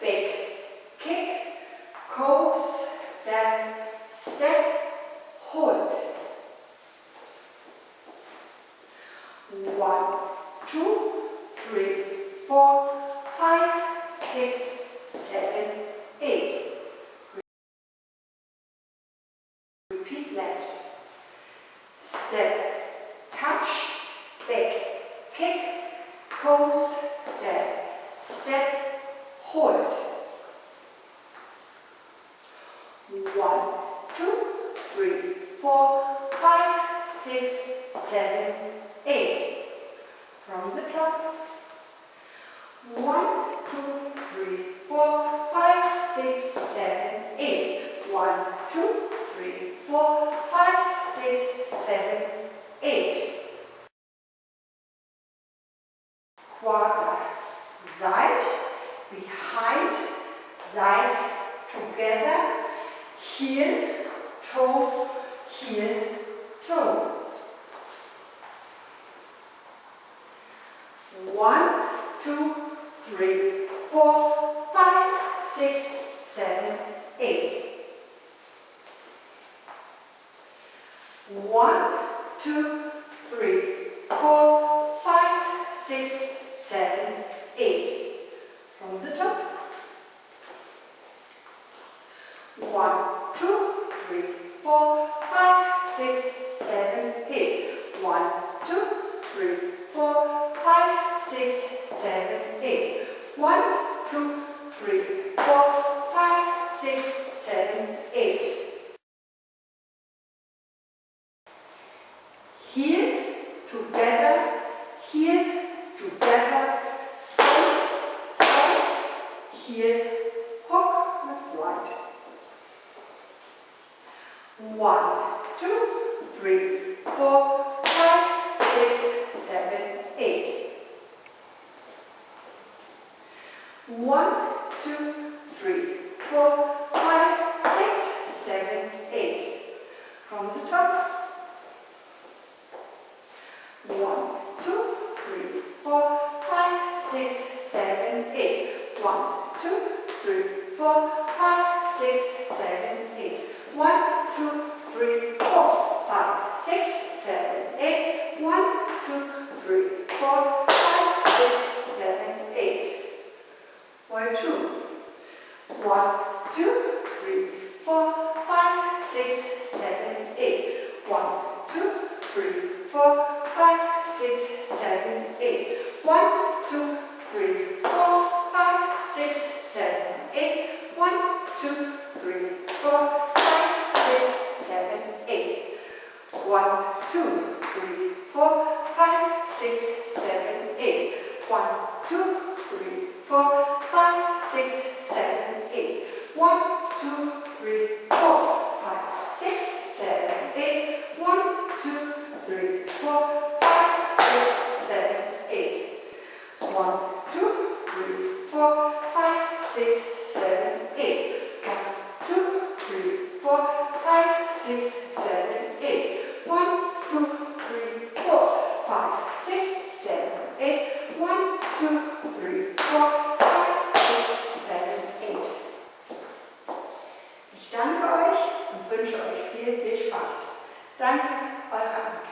back, kick, coast, then step, hold. 1, 2, 3, 4, 5, 6, 7, 8. Repeat left. Step, touch, back, kick, coast, then step, hold. 1, 2, 3, 4, 5, 6, 7, 8. From the top. 1, 2, 3, 4, 5, 6, 7, 8. 1, 2, 3, 4, 5, 6, 7, 8. Quarter, side, behind, side, together, heel, toe, heel, toe. 1, 2, 3, 4, 5, 6, 7, 8. 1, 2, 3, 4, 5, 6, 7, 8. From the top. 1, 2, 3, 4, 5, 6, 7, 8. 1, 2, 3, 4, 5, 6, 7, 8. 1, 2, 3, 4, 5, 6, 7, 8. Heel, together, straight, straight, heel, hook with right. 1, 2, 3, 4, 5, 6, 7, 8. 1, 2, 3, 4, 5, 6, 7, 8. From the top. 1, 2, 3, 4, 5, 6, 7, 8. 1, 2, 3, 4, 5, 6, 7, 8. 1, 2, 3, 4, 5, 6, 7, 8. 1, 2, 3, 4, 5, 6, 7, 8. 1, 2. 1, 2, 3, 4, 5, 6, 7, 8. 1, 2, 3, 4, 5, 6, 7, 8. 1, 2, 3, 4, 5, 6, 7, 8. 1, 2, 3, 4, 5, 6, 7, 8. 1, 2, 3, 4, 5, 6, 7, 8. 1, 2, 3, 4, 5, 6, 7, 8. 1, 2, 3, 4, 5, 6, 7, 8. 1, 2, 3, 4, 5, 6, 7, 8. 1, 2, 3, 4, 5, 6, 7, 8. 1, 2, 3, 4, 5, 6, 7, 8. 1, 2, 3, 4, 5, 6, 7, 8. 1, 2, 3, 4, 5, 6, 7, 8. Ich danke euch und wünsche euch viel, viel Spaß. Danke, eure Anke.